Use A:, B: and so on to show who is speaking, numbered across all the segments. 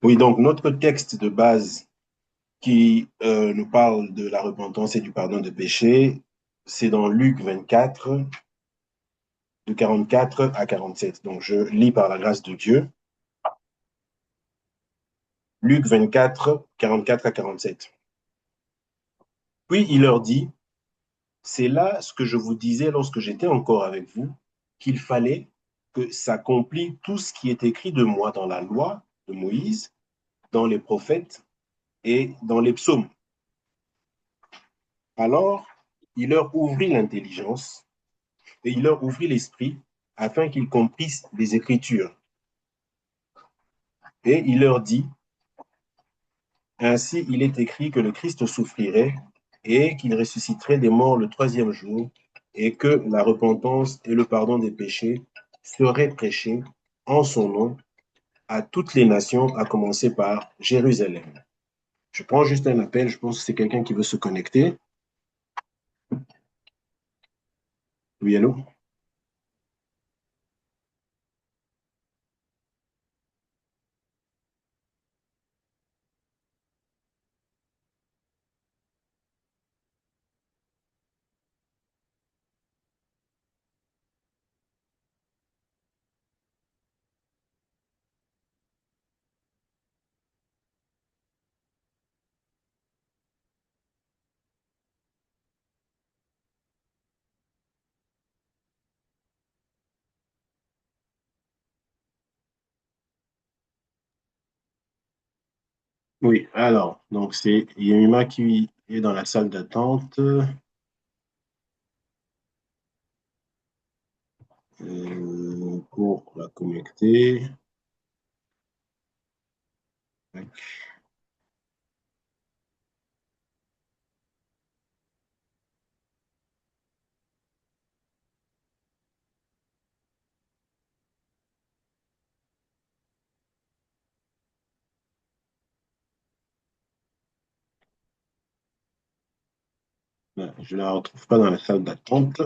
A: Oui, donc notre texte de base qui nous parle de la repentance et du pardon de péché, c'est dans Luc 24, de 44 à 47. Donc je lis par la grâce de Dieu. Luc 24, 44 à 47. Puis il leur dit, c'est là ce que je vous disais lorsque j'étais encore avec vous, qu'il fallait que s'accomplisse tout ce qui est écrit de moi dans la loi de Moïse, dans les prophètes et dans les psaumes. Alors, il leur ouvrit l'intelligence et il leur ouvrit l'esprit afin qu'ils comprissent les Écritures. Et il leur dit, ainsi il est écrit que le Christ souffrirait et qu'il ressusciterait des morts le troisième jour et que la repentance et le pardon des péchés seraient prêchés en son nom à toutes les nations, à commencer par Jérusalem. Je prends juste un appel, je pense que c'est quelqu'un qui veut se connecter. Oui, allô? Oui, alors, donc c'est Yemima qui est dans la salle d'attente pour la connecter. Je ne la retrouve pas dans la salle d'attente.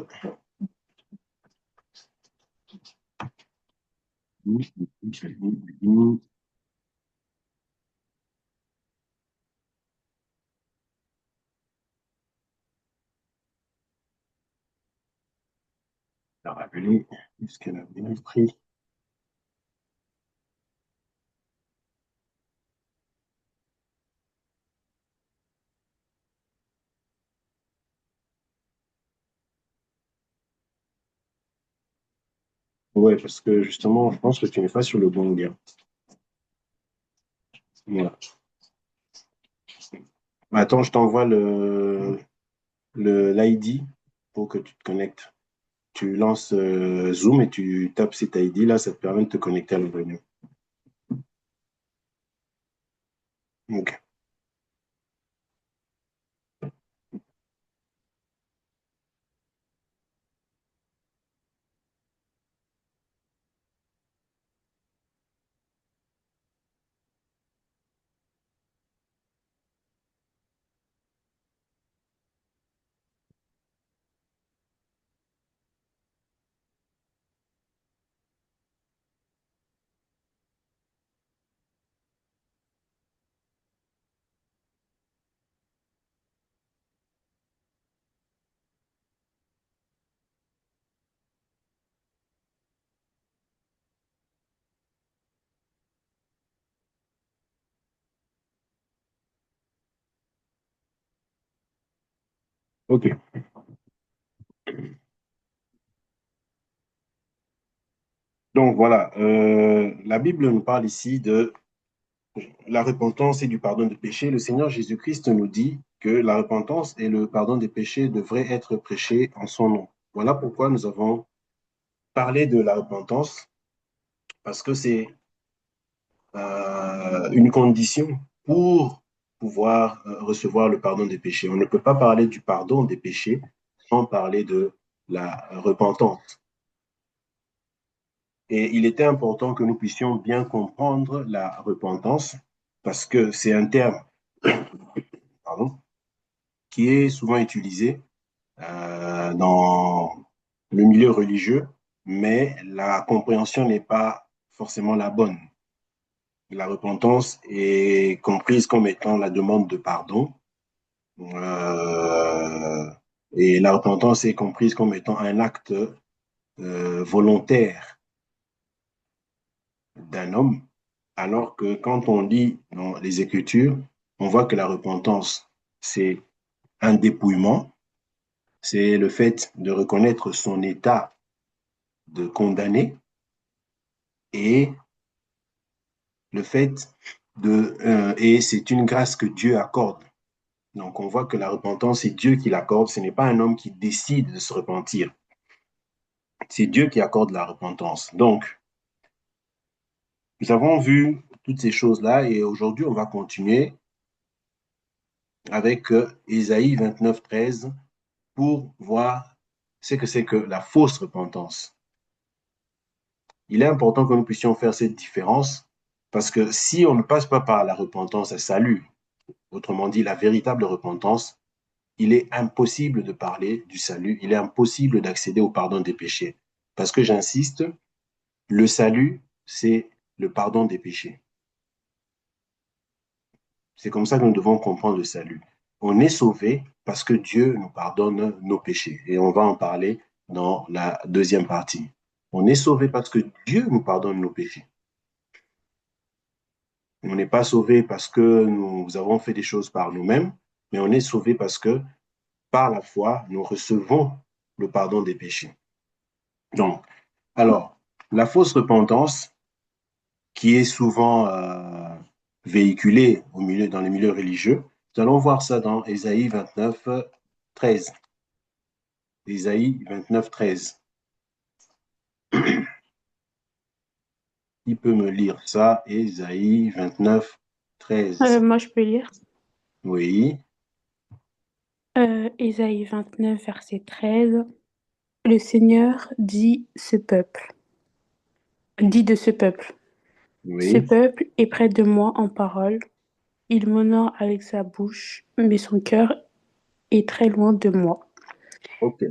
A: La rappeler, est-ce qu'elle a bien pris? Ouais, parce que justement, je pense que tu n'es pas sur le bon lien. Voilà. Attends, je t'envoie l'ID pour que tu te connectes. Tu lances Zoom et tu tapes cet ID là, ça te permet de te connecter à la réunion. Ok. Ok. Donc voilà, la Bible nous parle ici de la repentance et du pardon des péchés. Le Seigneur Jésus-Christ nous dit que la repentance et le pardon des péchés devraient être prêchés en son nom. Voilà pourquoi nous avons parlé de la repentance, parce que c'est une condition pour pouvoir recevoir le pardon des péchés. On ne peut pas parler du pardon des péchés sans parler de la repentance. Et il était important que nous puissions bien comprendre la repentance parce que c'est un terme, pardon, qui est souvent utilisé dans le milieu religieux, mais la compréhension n'est pas forcément la bonne. La repentance est comprise comme étant la demande de pardon. Euh, et la repentance est comprise comme étant un acte volontaire d'un homme, alors que quand on lit dans les Écritures, on voit que la repentance, c'est un dépouillement, c'est le fait de reconnaître son état de condamné et le fait et c'est une grâce que Dieu accorde. Donc on voit que la repentance, c'est Dieu qui l'accorde, ce n'est pas un homme qui décide de se repentir, c'est Dieu qui accorde la repentance. Donc, nous avons vu toutes ces choses-là et aujourd'hui, on va continuer avec Ésaïe 29, 13 pour voir ce que c'est que la fausse repentance. Il est important que nous puissions faire cette différence parce que si on ne passe pas par la repentance à salut, autrement dit la véritable repentance, il est impossible de parler du salut, il est impossible d'accéder au pardon des péchés. Parce que j'insiste, le salut, c'est le pardon des péchés. C'est comme ça que nous devons comprendre le salut. On est sauvé parce que Dieu nous pardonne nos péchés. Et on va en parler dans la deuxième partie. On est sauvé parce que Dieu nous pardonne nos péchés. On n'est pas sauvé parce que nous avons fait des choses par nous-mêmes, mais on est sauvé parce que par la foi, nous recevons le pardon des péchés. Donc, alors, la fausse repentance, qui est souvent véhiculée dans les milieux religieux, nous allons voir ça dans Ésaïe 29, 13. Ésaïe 29, 13. Qui peut me lire ça? Ésaïe 29, 13.
B: Moi, je peux lire.
A: Oui,
B: Ésaïe 29, verset 13. Le Seigneur dit de ce peuple, ce
A: oui,
B: peuple est près de moi en parole, il m'honore avec sa bouche, mais son cœur est très loin de moi.
A: ok,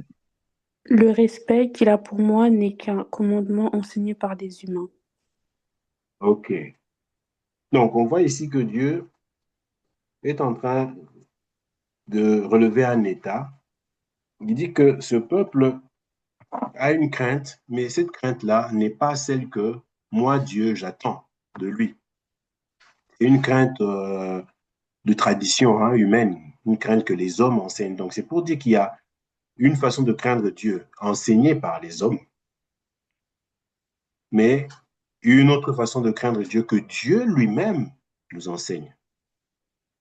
B: Le respect qu'il a pour moi n'est qu'un commandement enseigné par des humains.
A: ok. Donc, on voit ici que Dieu est en train de relever un état. Il dit que ce peuple a une crainte, mais cette crainte-là n'est pas celle que moi, Dieu, j'attends de lui. C'est une crainte de tradition humaine, une crainte que les hommes enseignent. Donc, c'est pour dire qu'il y a une façon de craindre Dieu enseignée par les hommes, mais une autre façon de craindre Dieu que Dieu lui-même nous enseigne.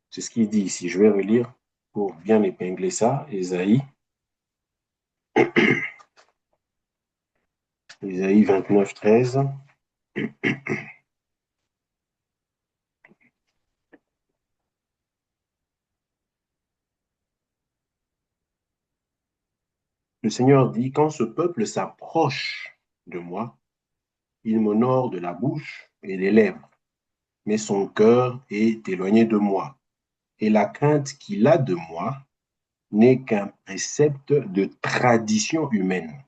A: C'est ce qu'il dit ici. Je vais relire pour bien épingler ça. Ésaïe 29, 13. Le Seigneur dit, quand ce peuple s'approche de moi, il m'honore de la bouche et des lèvres, mais son cœur est éloigné de moi. Et la crainte qu'il a de moi n'est qu'un précepte de tradition humaine.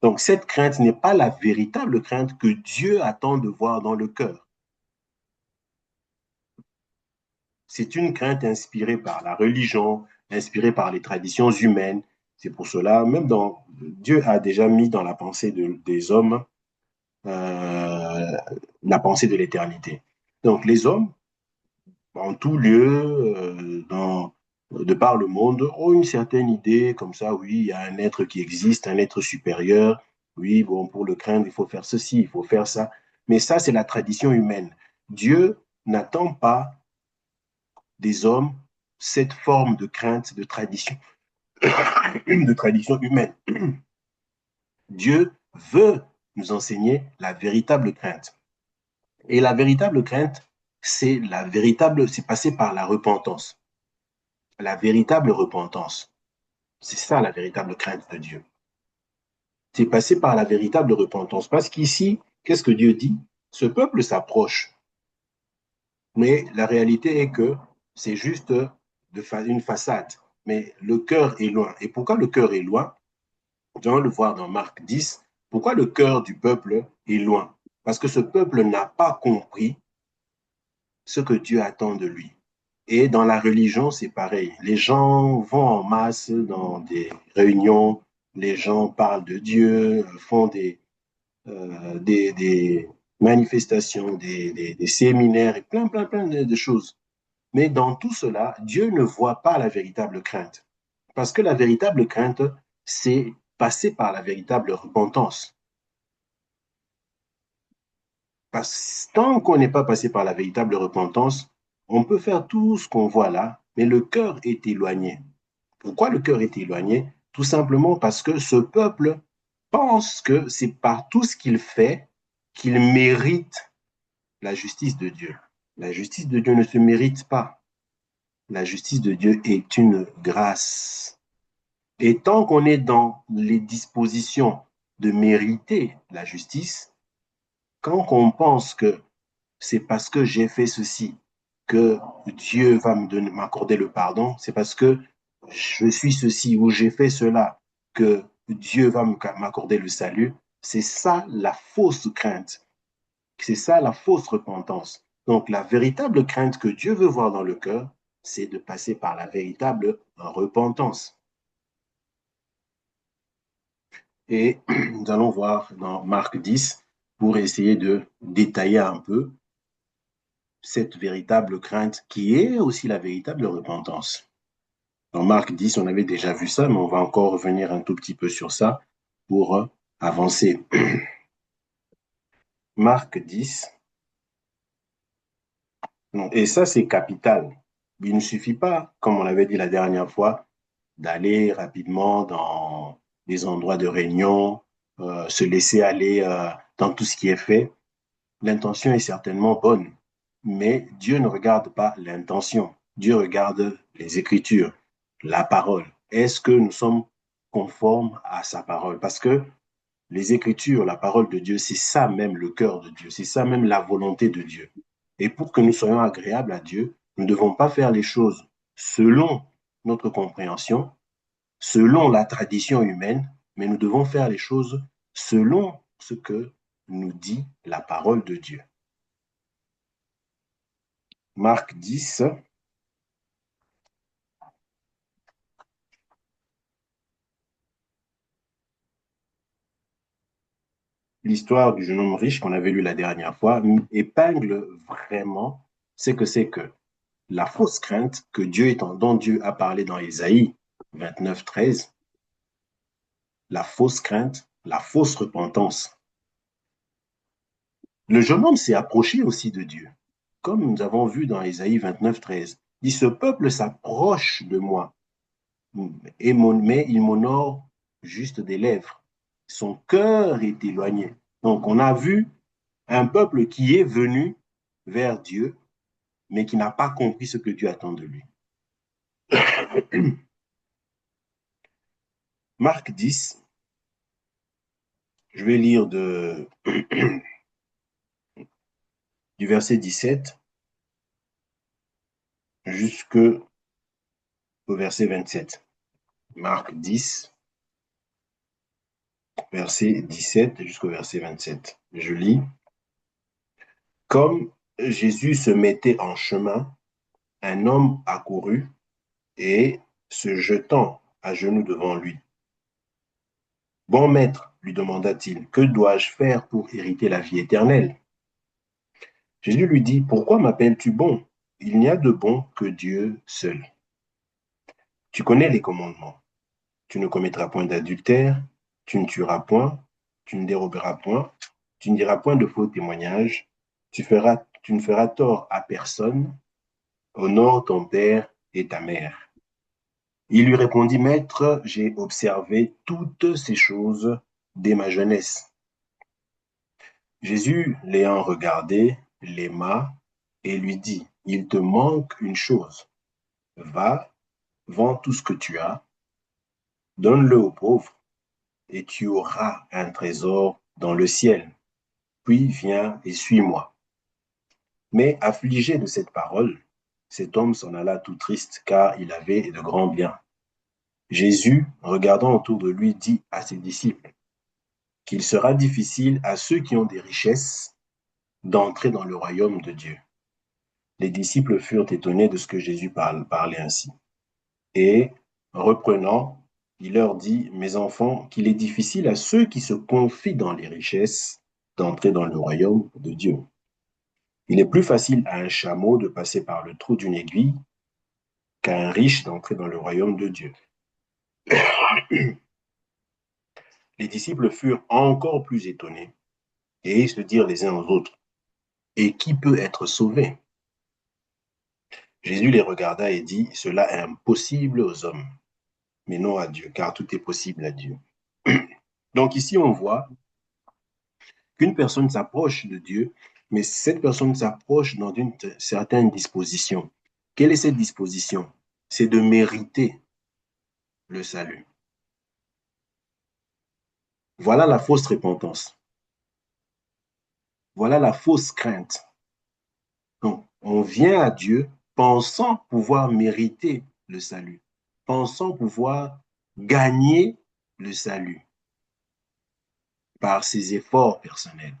A: Donc cette crainte n'est pas la véritable crainte que Dieu attend de voir dans le cœur. C'est une crainte inspirée par la religion, inspirée par les traditions humaines. C'est pour cela, Dieu a déjà mis dans la pensée des hommes euh, la pensée de l'éternité. Donc les hommes, en tout lieu, de par le monde, ont une certaine idée, comme ça, oui, il y a un être qui existe, un être supérieur, oui, bon, pour le craindre, il faut faire ceci, il faut faire ça. Mais ça, c'est la tradition humaine. Dieu n'attend pas des hommes cette forme de crainte, de tradition humaine. Dieu veut nous enseigner la véritable crainte. Et la véritable crainte, c'est passer par la repentance. La véritable repentance. C'est ça la véritable crainte de Dieu. C'est passer par la véritable repentance. Parce qu'ici, qu'est-ce que Dieu dit? Ce peuple s'approche. Mais la réalité est que c'est juste une façade. Mais le cœur est loin. Et pourquoi le cœur est loin? Nous allons le voir dans Marc 10. Pourquoi le cœur du peuple est loin? Parce que ce peuple n'a pas compris ce que Dieu attend de lui. Et dans la religion, c'est pareil. Les gens vont en masse dans des réunions, les gens parlent de Dieu, font des manifestations, des séminaires et plein de choses. Mais dans tout cela, Dieu ne voit pas la véritable crainte. Parce que la véritable crainte, c'est passer par la véritable repentance. Parce que tant qu'on n'est pas passé par la véritable repentance, on peut faire tout ce qu'on voit là, mais le cœur est éloigné. Pourquoi le cœur est éloigné? Tout simplement parce que ce peuple pense que c'est par tout ce qu'il fait qu'il mérite la justice de Dieu. La justice de Dieu ne se mérite pas. La justice de Dieu est une grâce. Et tant qu'on est dans les dispositions de mériter la justice, quand on pense que c'est parce que j'ai fait ceci que Dieu va m'accorder le pardon, c'est parce que je suis ceci ou j'ai fait cela que Dieu va m'accorder le salut, c'est ça la fausse crainte, c'est ça la fausse repentance. Donc la véritable crainte que Dieu veut voir dans le cœur, c'est de passer par la véritable repentance. Et nous allons voir dans Marc 10 pour essayer de détailler un peu cette véritable crainte qui est aussi la véritable repentance. Dans Marc 10, on avait déjà vu ça, mais on va encore revenir un tout petit peu sur ça pour avancer. Marc 10, et ça c'est capital. Il ne suffit pas, comme on l'avait dit la dernière fois, d'aller rapidement dans des endroits de réunion, se laisser aller dans tout ce qui est fait. L'intention est certainement bonne, mais Dieu ne regarde pas l'intention. Dieu regarde les Écritures, la parole. Est-ce que nous sommes conformes à sa parole? Parce que les Écritures, la parole de Dieu, c'est ça même le cœur de Dieu, c'est ça même la volonté de Dieu. Et pour que nous soyons agréables à Dieu, nous ne devons pas faire les choses selon notre compréhension, selon la tradition humaine, mais nous devons faire les choses selon ce que nous dit la parole de Dieu. Marc 10, l'histoire du jeune homme riche qu'on avait lu la dernière fois, épingle vraiment ce que c'est que la fausse crainte que dont Dieu a parlé dans Ésaïe 29, 13, la fausse crainte, la fausse repentance. Le jeune homme s'est approché aussi de Dieu, comme nous avons vu dans Ésaïe 29, 13. Il dit, ce peuple s'approche de moi, mais il m'honore juste des lèvres. Son cœur est éloigné. Donc on a vu un peuple qui est venu vers Dieu, mais qui n'a pas compris ce que Dieu attend de lui. Marc 10, je vais lire du verset 17 jusqu'au verset 27. Marc 10, verset 17 jusqu'au verset 27. Je lis. Comme Jésus se mettait en chemin, un homme accourut et, se jetant à genoux devant lui, bon maître, lui demanda-t-il, que dois-je faire pour hériter la vie éternelle? Jésus lui dit, pourquoi m'appelles-tu bon? Il n'y a de bon que Dieu seul. Tu connais les commandements. Tu ne commettras point d'adultère, tu ne tueras point, tu ne déroberas point, tu ne diras point de faux témoignages, tu ne feras tort à personne, honore ton père et ta mère. Il lui répondit, Maître, j'ai observé toutes ces choses dès ma jeunesse. Jésus, l'ayant regardé, l'aima et lui dit, il te manque une chose. Va, vends tout ce que tu as, donne-le aux pauvres, et tu auras un trésor dans le ciel. Puis viens et suis-moi. Mais affligé de cette parole, cet homme s'en alla tout triste, car il avait de grands biens. Jésus, regardant autour de lui, dit à ses disciples qu'il sera difficile à ceux qui ont des richesses d'entrer dans le royaume de Dieu. Les disciples furent étonnés de ce que Jésus parlait ainsi. Et reprenant, il leur dit, mes enfants, qu'il est difficile à ceux qui se confient dans les richesses d'entrer dans le royaume de Dieu. Il est plus facile à un chameau de passer par le trou d'une aiguille qu'à un riche d'entrer dans le royaume de Dieu. Les disciples furent encore plus étonnés et se dirent les uns aux autres, et qui peut être sauvé? Jésus les regarda et dit, cela est impossible aux hommes, mais non à Dieu, car tout est possible à Dieu. Donc ici, on voit qu'une personne s'approche de Dieu, mais cette personne s'approche dans une certaine disposition. Quelle est cette disposition? C'est de mériter le salut. Voilà la fausse repentance. Voilà la fausse crainte. Donc, on vient à Dieu pensant pouvoir mériter le salut, pensant pouvoir gagner le salut par ses efforts personnels.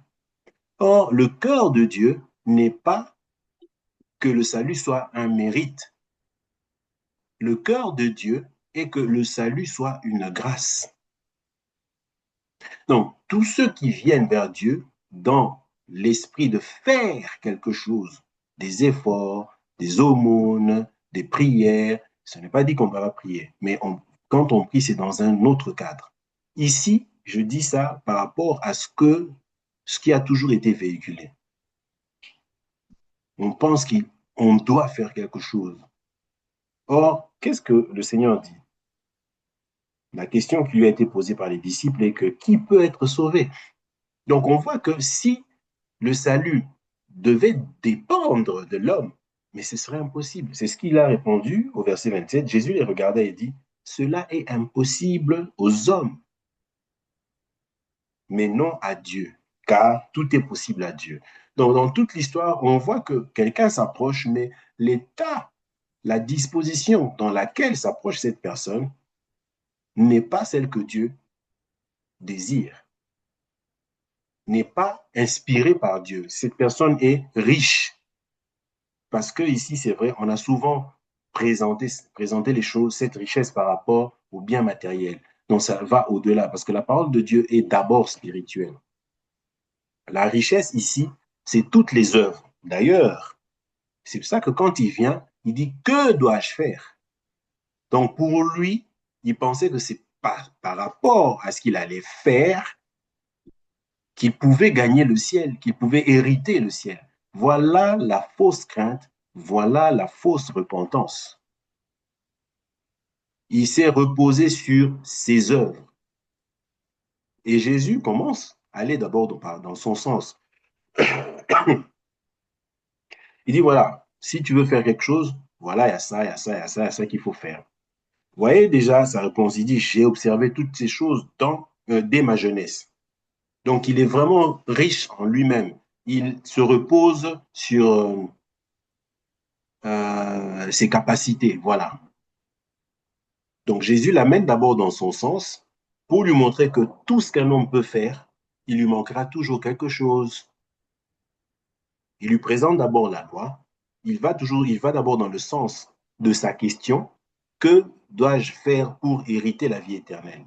A: Or, le cœur de Dieu n'est pas que le salut soit un mérite. Le cœur de Dieu est que le salut soit une grâce. Donc, tous ceux qui viennent vers Dieu dans l'esprit de faire quelque chose, des efforts, des aumônes, des prières, ce n'est pas dit qu'on ne va pas prier, mais quand on prie, c'est dans un autre cadre. Ici, je dis ça par rapport à ce qui a toujours été véhiculé. On pense qu'on doit faire quelque chose. Or, qu'est-ce que le Seigneur dit? La question qui lui a été posée par les disciples est que qui peut être sauvé? Donc, on voit que si le salut devait dépendre de l'homme, mais ce serait impossible. C'est ce qu'il a répondu au verset 27. Jésus les regarda et dit, cela est impossible aux hommes, mais non à Dieu, car tout est possible à Dieu. Donc, dans toute l'histoire, on voit que quelqu'un s'approche, mais l'état, la disposition dans laquelle s'approche cette personne n'est pas celle que Dieu désire, n'est pas inspirée par Dieu. Cette personne est riche. Parce que ici, c'est vrai, on a souvent présenté les choses, cette richesse par rapport au bien matériel. Donc, ça va au-delà, parce que la parole de Dieu est d'abord spirituelle. La richesse ici, c'est toutes les œuvres. D'ailleurs, c'est pour ça que quand il vient, il dit, que dois-je faire? Donc, pour lui, il pensait que c'est par rapport à ce qu'il allait faire qu'il pouvait gagner le ciel, qu'il pouvait hériter le ciel. Voilà la fausse crainte, voilà la fausse repentance. Il s'est reposé sur ses œuvres. Et Jésus commence à aller d'abord dans son sens. Il dit, voilà, si tu veux faire quelque chose, voilà, il y a ça, il y a ça, il y a ça, il y a ça qu'il faut faire. Vous voyez déjà sa réponse, il dit, j'ai observé toutes ces choses dès ma jeunesse. Donc, il est vraiment riche en lui-même. Il se repose sur ses capacités, voilà. Donc, Jésus l'amène d'abord dans son sens pour lui montrer que tout ce qu'un homme peut faire, il lui manquera toujours quelque chose. Il lui présente d'abord la loi. Il va d'abord dans le sens de sa question, que dois-je faire pour hériter la vie éternelle?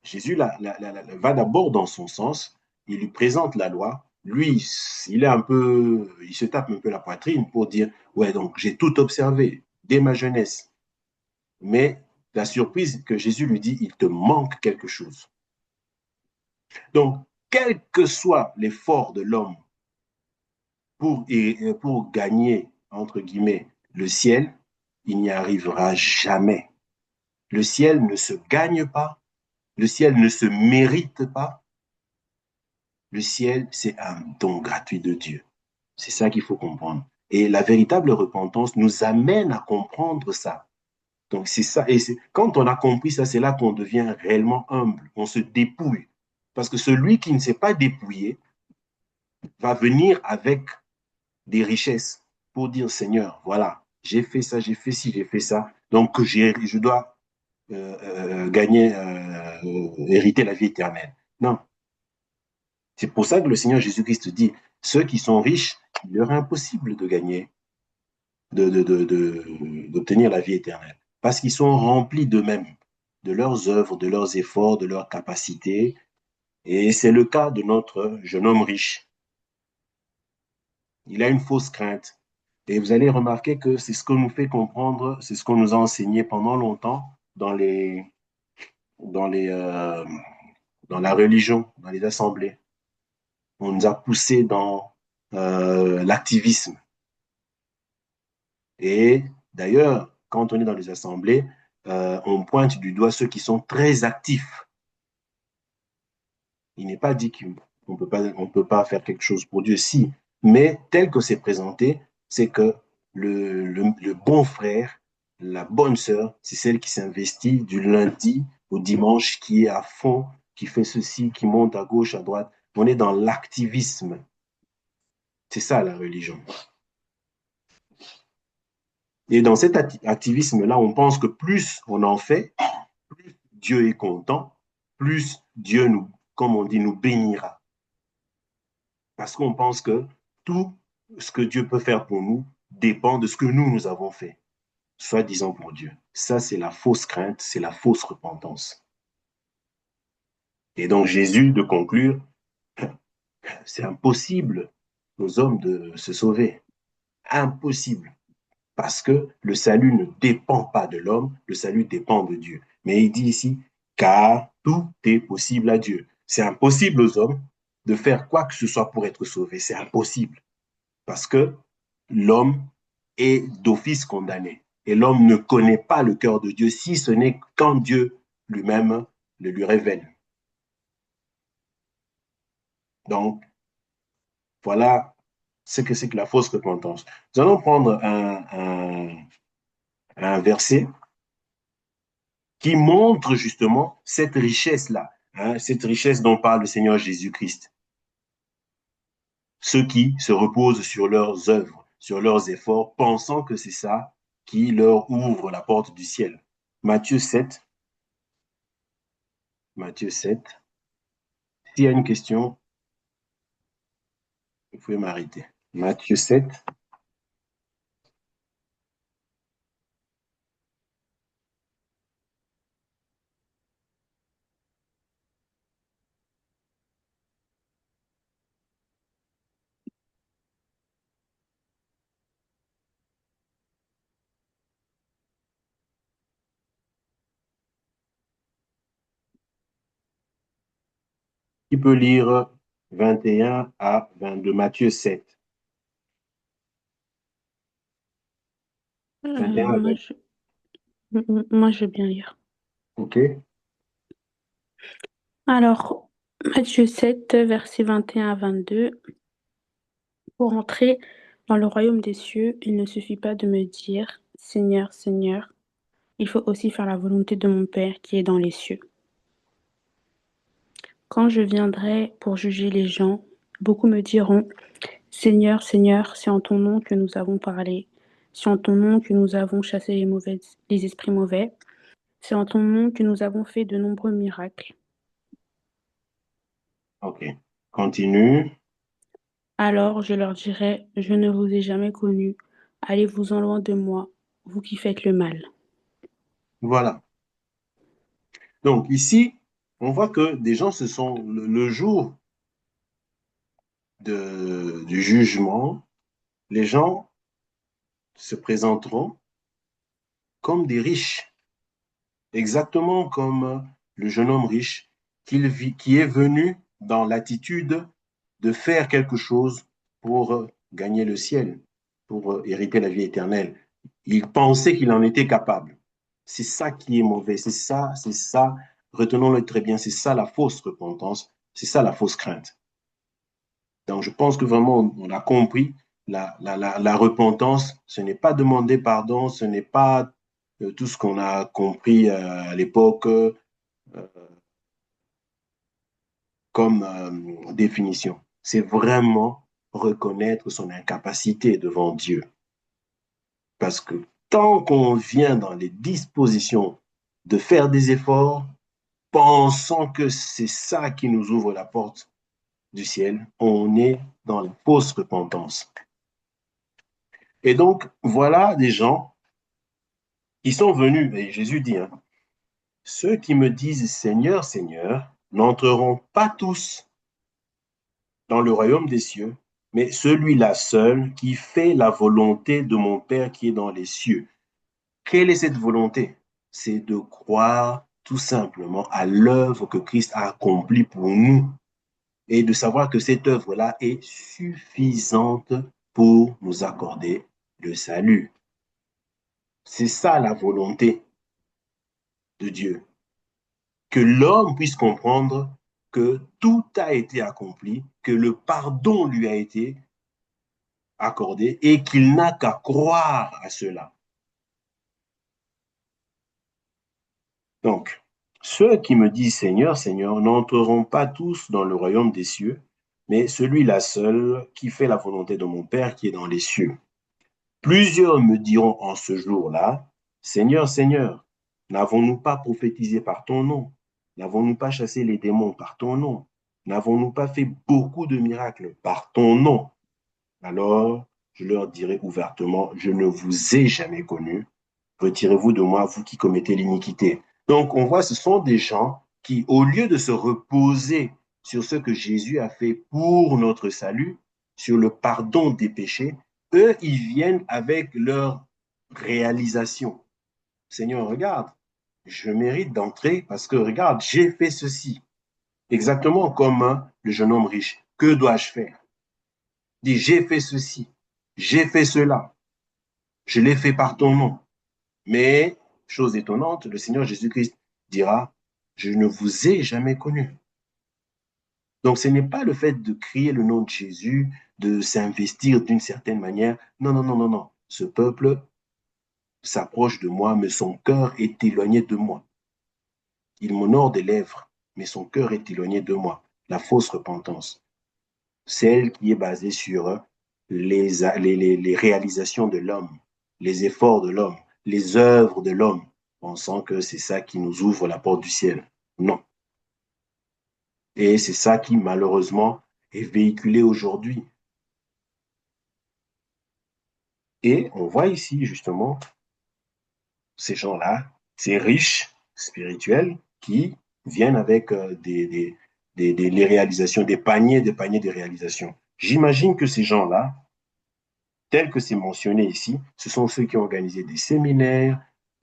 A: Jésus va d'abord dans son sens, il lui présente la loi. Lui, il se tape un peu la poitrine pour dire, ouais, donc j'ai tout observé dès ma jeunesse. Mais la surprise que Jésus lui dit, il te manque quelque chose. Donc, quel que soit l'effort de l'homme pour gagner, entre guillemets, le ciel, il n'y arrivera jamais. Le ciel ne se gagne pas, le ciel ne se mérite pas. Le ciel, c'est un don gratuit de Dieu. C'est ça qu'il faut comprendre. Et la véritable repentance nous amène à comprendre ça. Donc, c'est ça. Et quand on a compris ça, c'est là qu'on devient réellement humble. On se dépouille. Parce que celui qui ne s'est pas dépouillé va venir avec des richesses pour dire, Seigneur, voilà, j'ai fait ça, j'ai fait ci, j'ai fait ça. Donc, je dois hériter la vie éternelle. Non. C'est pour ça que le Seigneur Jésus-Christ dit, ceux qui sont riches il leur est impossible de gagner, d'obtenir la vie éternelle. Parce qu'ils sont remplis d'eux-mêmes, de leurs œuvres, de leurs efforts, de leurs capacités. Et c'est le cas de notre jeune homme riche. Il a une fausse crainte. Et vous allez remarquer que c'est ce qu'on nous fait comprendre, c'est ce qu'on nous a enseigné pendant longtemps dans les, dans la religion, dans les assemblées. On nous a poussé dans l'activisme. Et d'ailleurs, quand on est dans les assemblées, on pointe du doigt ceux qui sont très actifs. Il n'est pas dit qu'on peut pas faire quelque chose pour Dieu, si. Mais tel que c'est présenté, c'est que le bon frère, la bonne sœur, c'est celle qui s'investit du lundi au dimanche, qui est à fond, qui fait ceci, qui monte à gauche, à droite. On est dans l'activisme. C'est ça la religion. Et dans cet activisme-là, on pense que plus on en fait, plus Dieu est content, plus Dieu nous, comme on dit, nous bénira. Parce qu'on pense que tout ce que Dieu peut faire pour nous dépend de ce que nous avons fait, soi-disant pour Dieu. Ça, c'est la fausse crainte, c'est la fausse repentance. Et donc Jésus de conclure, c'est impossible aux hommes de se sauver. Impossible. Parce que le salut ne dépend pas de l'homme, le salut dépend de Dieu. Mais il dit ici, car tout est possible à Dieu. C'est impossible aux hommes de faire quoi que ce soit pour être sauvés. C'est impossible. Parce que l'homme est d'office condamné. Et l'homme ne connaît pas le cœur de Dieu si ce n'est quand Dieu lui-même le lui révèle. Donc, voilà ce que c'est que la fausse repentance. Nous allons prendre un verset qui montre justement cette richesse-là, hein, cette richesse dont parle le Seigneur Jésus-Christ. Ceux qui se reposent sur leurs œuvres, sur leurs efforts, pensant que c'est ça qui leur ouvre la porte du ciel. Matthieu 7. Matthieu 7. S'il y a une question, vous pouvez m'arrêter. Matthieu 7. Qui peut lire 21 à 22, Matthieu 7. 21 à
B: Moi,
A: 20.
B: moi, je veux bien lire.
A: OK?
B: Alors, Matthieu 7, versets 21 à 22. Pour entrer dans le royaume des cieux, il ne suffit pas de me dire Seigneur, Seigneur, il faut aussi faire la volonté de mon Père qui est dans les cieux. Quand je viendrai pour juger les gens, beaucoup me diront Seigneur, Seigneur, c'est en ton nom que nous avons parlé, c'est en ton nom que nous avons chassé les esprits mauvais, c'est en ton nom que nous avons fait de nombreux miracles.
A: OK. Continue.
B: Alors je leur dirai, je ne vous ai jamais connus, allez-vous-en loin de moi, vous qui faites le mal.
A: Voilà. Donc ici, on voit que des gens se sont, le jour du jugement, les gens se présenteront comme des riches, exactement comme le jeune homme riche qui est venu dans l'attitude de faire quelque chose pour gagner le ciel, pour hériter la vie éternelle. Il pensait qu'il en était capable. C'est ça qui est mauvais, c'est ça, retenons-le très bien, c'est ça la fausse repentance, c'est ça la fausse crainte. Donc je pense que vraiment on a compris la repentance, ce n'est pas demander pardon, ce n'est pas tout ce qu'on a compris à l'époque comme définition. C'est vraiment reconnaître son incapacité devant Dieu. Parce que tant qu'on vient dans les dispositions de faire des efforts, pensant que c'est ça qui nous ouvre la porte du ciel, on est dans la fausse repentance. Et donc, voilà des gens qui sont venus, et Jésus dit, hein, ceux qui me disent Seigneur, Seigneur, n'entreront pas tous dans le royaume des cieux, mais celui-là seul qui fait la volonté de mon Père qui est dans les cieux. Quelle est cette volonté? C'est de croire tout simplement à l'œuvre que Christ a accomplie pour nous et de savoir que cette œuvre-là est suffisante pour nous accorder le salut. C'est ça la volonté de Dieu. Que l'homme puisse comprendre que tout a été accompli, que le pardon lui a été accordé et qu'il n'a qu'à croire à cela. Donc, ceux qui me disent Seigneur, Seigneur, n'entreront pas tous dans le royaume des cieux, mais celui-là seul qui fait la volonté de mon Père qui est dans les cieux. Plusieurs me diront en ce jour-là, Seigneur, Seigneur, n'avons-nous pas prophétisé par ton nom? N'avons-nous pas chassé les démons par ton nom? N'avons-nous pas fait beaucoup de miracles par ton nom? Alors, je leur dirai ouvertement, je ne vous ai jamais connu. Retirez-vous de moi, vous qui commettez l'iniquité. Donc, on voit, ce sont des gens qui, au lieu de se reposer sur ce que Jésus a fait pour notre salut, sur le pardon des péchés, eux, ils viennent avec leur réalisation. Seigneur, regarde, je mérite d'entrer parce que, regarde, j'ai fait ceci. Exactement comme le jeune homme riche. Que dois-je faire? Il dit, j'ai fait ceci, j'ai fait cela, je l'ai fait par ton nom. Mais, chose étonnante, le Seigneur Jésus-Christ dira, je ne vous ai jamais connu. Donc, ce n'est pas le fait de crier le nom de Jésus, de s'investir d'une certaine manière. Non, non, non, non, non. Ce peuple s'approche de moi, mais son cœur est éloigné de moi. Il m'honore des lèvres, mais son cœur est éloigné de moi. La fausse repentance, celle qui est basée sur les réalisations de l'homme, les efforts de l'homme, les œuvres de l'homme, pensant que c'est ça qui nous ouvre la porte du ciel. Non. Et c'est ça qui, malheureusement, est véhiculé aujourd'hui. Et on voit ici, justement, ces gens-là, ces riches spirituels qui viennent avec les réalisations, des paniers de réalisations. J'imagine que ces gens-là, tels que c'est mentionné ici, ce sont ceux qui ont organisé des séminaires,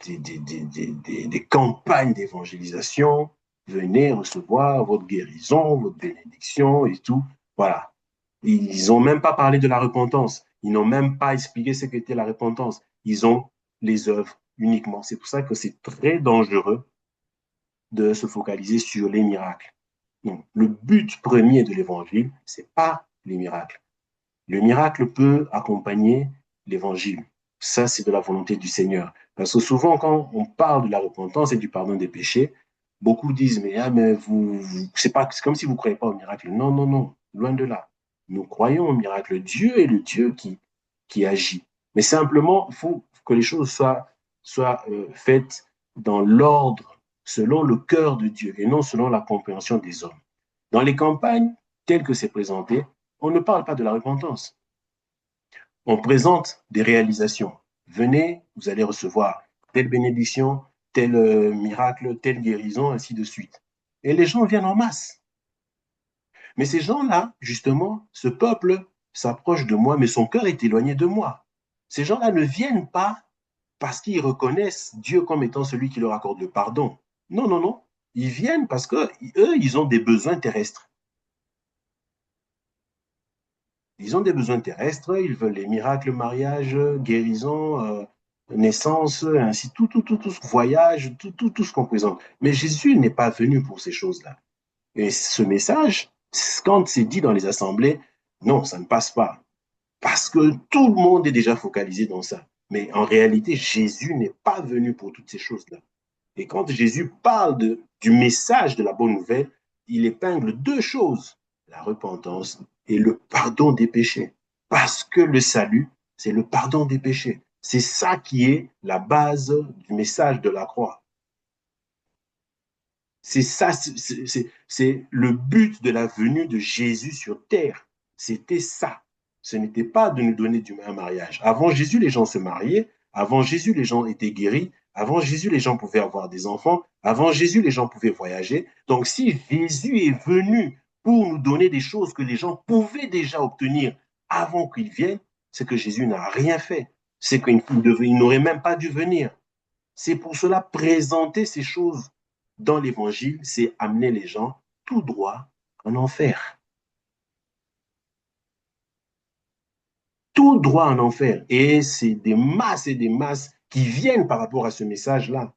A: des campagnes d'évangélisation. Venez recevoir votre guérison, votre bénédiction et tout. Voilà. Ils n'ont même pas parlé de la repentance. Ils n'ont même pas expliqué ce qu'était la repentance. Ils ont les œuvres uniquement. C'est pour ça que c'est très dangereux de se focaliser sur les miracles. Donc, le but premier de l'évangile, c'est pas les miracles. Le miracle peut accompagner l'évangile. Ça, c'est de la volonté du Seigneur. Parce que souvent, quand on parle de la repentance et du pardon des péchés, beaucoup disent, mais, ah, mais c'est comme si vous ne croyez pas au miracle. Non, non, non, loin de là. Nous croyons au miracle. Dieu est le Dieu qui agit. Mais simplement, il faut que les choses soient faites dans l'ordre, selon le cœur de Dieu et non selon la compréhension des hommes. Dans les campagnes telles que c'est présenté, on ne parle pas de la repentance. On présente des réalisations. Venez, vous allez recevoir telle bénédiction, tel miracle, telle guérison, ainsi de suite. Et les gens viennent en masse. Mais ces gens-là, justement, ce peuple s'approche de moi, mais son cœur est éloigné de moi. Ces gens-là ne viennent pas parce qu'ils reconnaissent Dieu comme étant celui qui leur accorde le pardon. Non, non, non. Ils viennent parce que eux, ils ont des besoins terrestres. Ils ont des besoins terrestres, ils veulent les miracles, mariage, guérison, naissance, ainsi, tout, voyage, tout ce qu'on présente. Mais Jésus n'est pas venu pour ces choses-là. Et ce message, quand c'est dit dans les assemblées, non, ça ne passe pas. Parce que tout le monde est déjà focalisé dans ça. Mais en réalité, Jésus n'est pas venu pour toutes ces choses-là. Et quand Jésus parle du message de la bonne nouvelle, il épingle deux choses, la repentance et le pardon des péchés. Parce que le salut, c'est le pardon des péchés. C'est ça qui est la base du message de la croix. C'est ça, c'est le but de la venue de Jésus sur terre. C'était ça. ce n'était pas de nous donner un mariage. Avant Jésus, les gens se mariaient. Avant Jésus, les gens étaient guéris. Avant Jésus, les gens pouvaient avoir des enfants. Avant Jésus, les gens pouvaient voyager. Donc, si Jésus est venu pour nous donner des choses que les gens pouvaient déjà obtenir avant qu'il vienne, c'est que Jésus n'a rien fait. C'est qu'il n'aurait même pas dû venir. C'est pour cela présenter ces choses dans l'évangile, c'est amener les gens tout droit en enfer. Tout droit en enfer. Et c'est des masses et des masses qui viennent par rapport à ce message-là.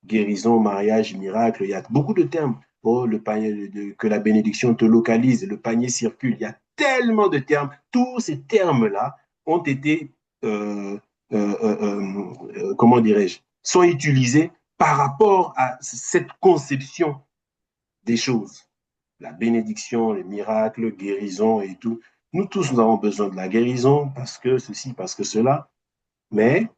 A: Guérison, mariage, miracle, il y a beaucoup de termes. Oh, le panier, que la bénédiction te localise, le panier circule. Il y a tellement de termes. Tous ces termes-là ont été, comment dirais-je, sont utilisés par rapport à cette conception des choses. La bénédiction, les miracles, guérison et tout. Nous tous, nous avons besoin de la guérison parce que ceci, parce que cela. Mais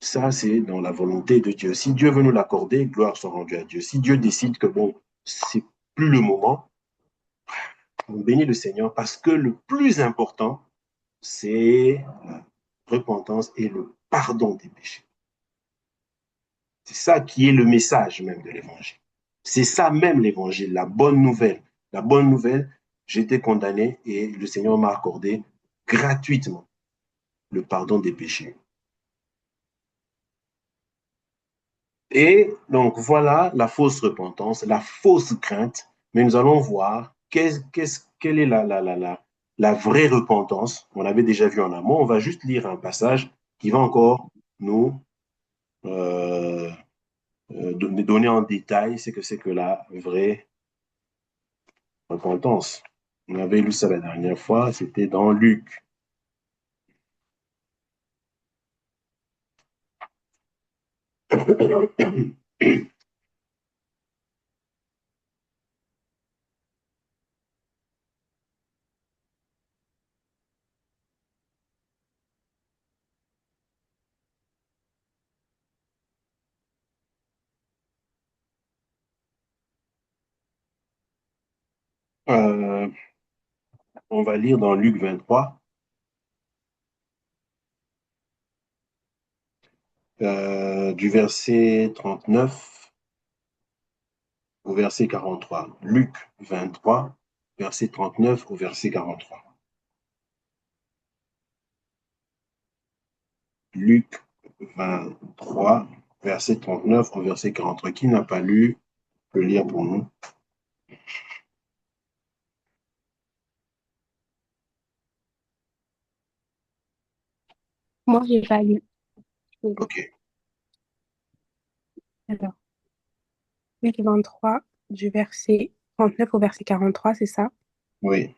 A: ça, c'est dans la volonté de Dieu. Si Dieu veut nous l'accorder, gloire soit rendue à Dieu. Si Dieu décide que, bon, c'est plus le moment, on bénit le Seigneur parce que le plus important, c'est la repentance et le pardon des péchés. C'est ça qui est le message même de l'évangile. C'est ça même l'évangile, la bonne nouvelle. La bonne nouvelle, j'étais condamné et le Seigneur m'a accordé gratuitement le pardon des péchés. Et donc voilà la fausse repentance, la fausse crainte, mais nous allons voir quelle est la vraie repentance. On l'avait déjà vu en amont, on va juste lire un passage qui va encore nous euh, donner en détail ce que c'est que la vraie repentance. On avait lu ça la dernière fois, c'était dans Luc. Euh, on va lire dans Luc 23, du verset 39 au verset 43. Luc 23, verset 39 au verset 43. Luc 23, verset 39 au verset 43. Qui n'a pas lu, peut lire pour nous.
C: Moi, j'ai pas lu.
A: OK,
C: Alors, Luc 23, du verset 39 au verset 43, c'est ça?
A: oui.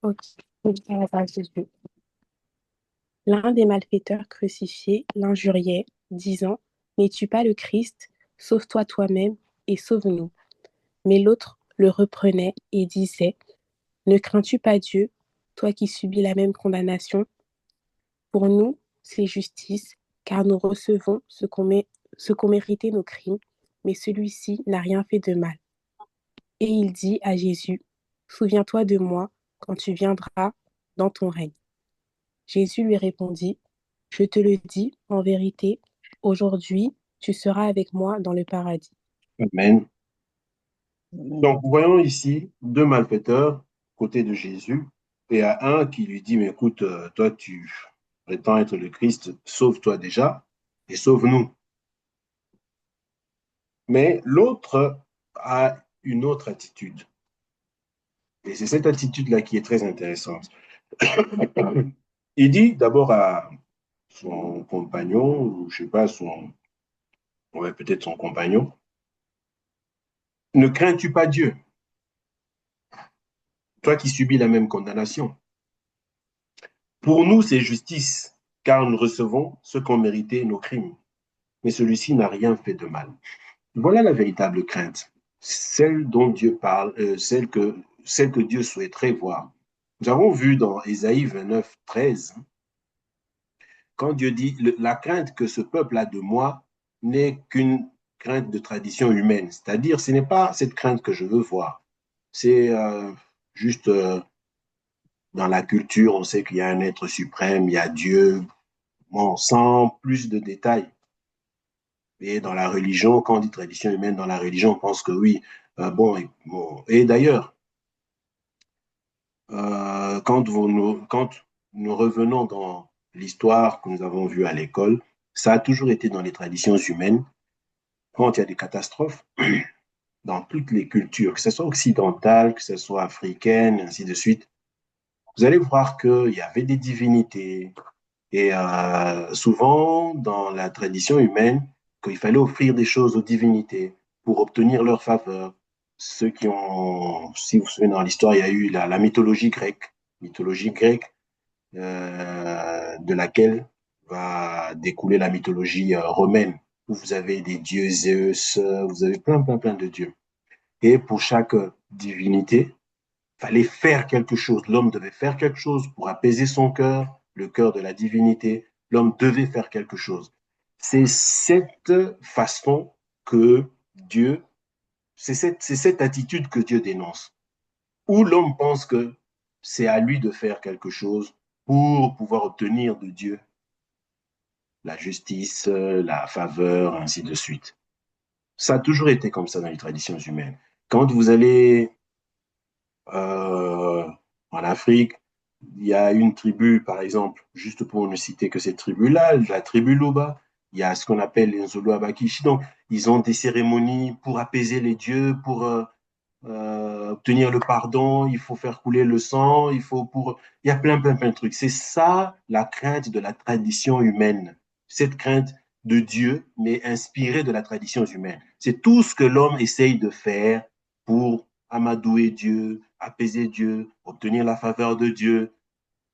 C: Ok. Donc, à la page Jésus. L'un des malfaiteurs crucifiés l'injuriait, disant, n'es-tu pas le Christ? Sauve-toi toi-même et sauve-nous. Mais l'autre le reprenait et disait, ne crains-tu pas Dieu, toi qui subis la même condamnation? Pour nous, c'est justice, car nous recevons ce qu'ont mérité nos crimes, mais celui-ci n'a rien fait de mal. Et il dit à Jésus, souviens-toi de moi quand tu viendras dans ton règne. Jésus lui répondit, je te le dis en vérité, aujourd'hui tu seras avec moi dans le paradis.
A: Amen. Donc, voyons ici deux malfaiteurs côté de Jésus. Et il y a un qui lui dit, mais écoute, toi, tu prétends être le Christ, sauve-toi déjà et sauve-nous. Mais l'autre a une autre attitude. Et c'est cette attitude-là qui est très intéressante. Il dit d'abord à son compagnon, ou je ne sais pas, ouais, peut-être son compagnon, ne crains-tu pas Dieu, toi qui subis la même condamnation? Pour nous, c'est justice, car nous recevons ce qu'ont mérité nos crimes. Mais celui-ci n'a rien fait de mal. Voilà la véritable crainte, celle dont Dieu parle, celle que Dieu souhaiterait voir. Nous avons vu dans Ésaïe 29, 13, quand Dieu dit, la crainte que ce peuple a de moi n'est qu'une crainte de tradition humaine. C'est-à-dire, ce n'est pas cette crainte que je veux voir. C'est juste dans la culture, on sait qu'il y a un être suprême, il y a Dieu, bon, sans plus de détails. Et dans la religion, quand on dit tradition humaine, dans la religion, on pense que oui. Bon, et d'ailleurs, quand nous revenons dans l'histoire que nous avons vue à l'école, ça a toujours été dans les traditions humaines. Quand il y a des catastrophes, dans toutes les cultures, que ce soit occidentale, que ce soit africaine, ainsi de suite, vous allez voir qu'il y avait des divinités. Et souvent, dans la tradition humaine, qu'il fallait offrir des choses aux divinités pour obtenir leur faveur. Ceux qui ont, si vous vous souvenez, dans l'histoire, il y a eu la mythologie grecque de laquelle va découler la mythologie romaine, où vous avez des dieux Zeus, vous avez plein de dieux. Et pour chaque divinité, il fallait faire quelque chose. L'homme devait faire quelque chose pour apaiser son cœur, le cœur de la divinité. L'homme devait faire quelque chose. C'est cette façon que Dieu, c'est cette attitude que Dieu dénonce, où l'homme pense que c'est à lui de faire quelque chose pour pouvoir obtenir de Dieu la justice, la faveur, ainsi de suite. Ça a toujours été comme ça dans les traditions humaines. Quand vous allez euh, en Afrique, il y a une tribu, par exemple, juste pour ne citer que cette tribu-là, la tribu Luba, il y a ce qu'on appelle les Nzolo Abakishi. Donc, ils ont des cérémonies pour apaiser les dieux, pour obtenir le pardon, il faut faire couler le sang, il y a plein de trucs. C'est ça la crainte de la tradition humaine, cette crainte de Dieu, mais inspirée de la tradition humaine. C'est tout ce que l'homme essaye de faire pour amadouer Dieu, apaiser Dieu, obtenir la faveur de Dieu,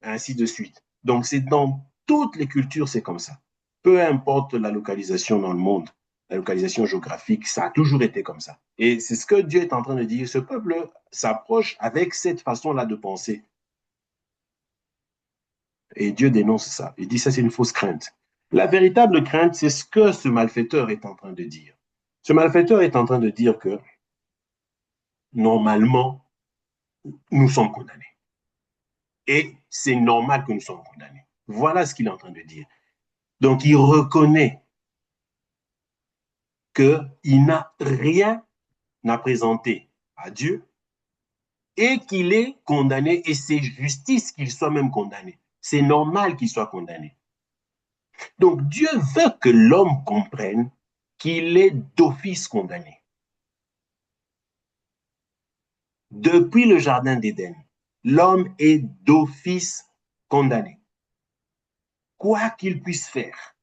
A: ainsi de suite. Donc, c'est dans toutes les cultures, c'est comme ça. Peu importe la localisation dans le monde, la localisation géographique, ça a toujours été comme ça. Et c'est ce que Dieu est en train de dire. Ce peuple s'approche avec cette façon-là de penser. Et Dieu dénonce ça. Il dit ça, c'est une fausse crainte. La véritable crainte, c'est ce que ce malfaiteur est en train de dire. Ce malfaiteur est en train de dire que normalement, nous sommes condamnés. Et c'est normal que nous sommes condamnés. Voilà ce qu'il est en train de dire. Donc, il reconnaît qu'il n'a rien à présenter à Dieu et qu'il est condamné et c'est justice qu'il soit même condamné. C'est normal qu'il soit condamné. Donc, Dieu veut que l'homme comprenne qu'il est d'office condamné. Depuis le jardin d'Éden, l'homme est d'office condamné. Quoi qu'il puisse faire.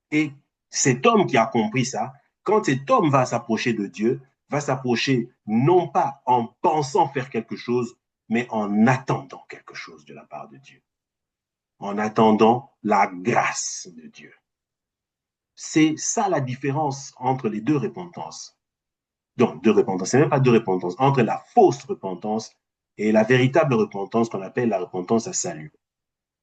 A: Et cet homme qui a compris ça, quand cet homme va s'approcher de Dieu, va s'approcher non pas en pensant faire quelque chose, mais en attendant quelque chose de la part de Dieu. En attendant la grâce de Dieu. C'est ça la différence entre les deux repentances. Donc, deux repentances, c'est même pas deux repentances, entre la fausse repentance et la véritable repentance qu'on appelle la repentance à salut.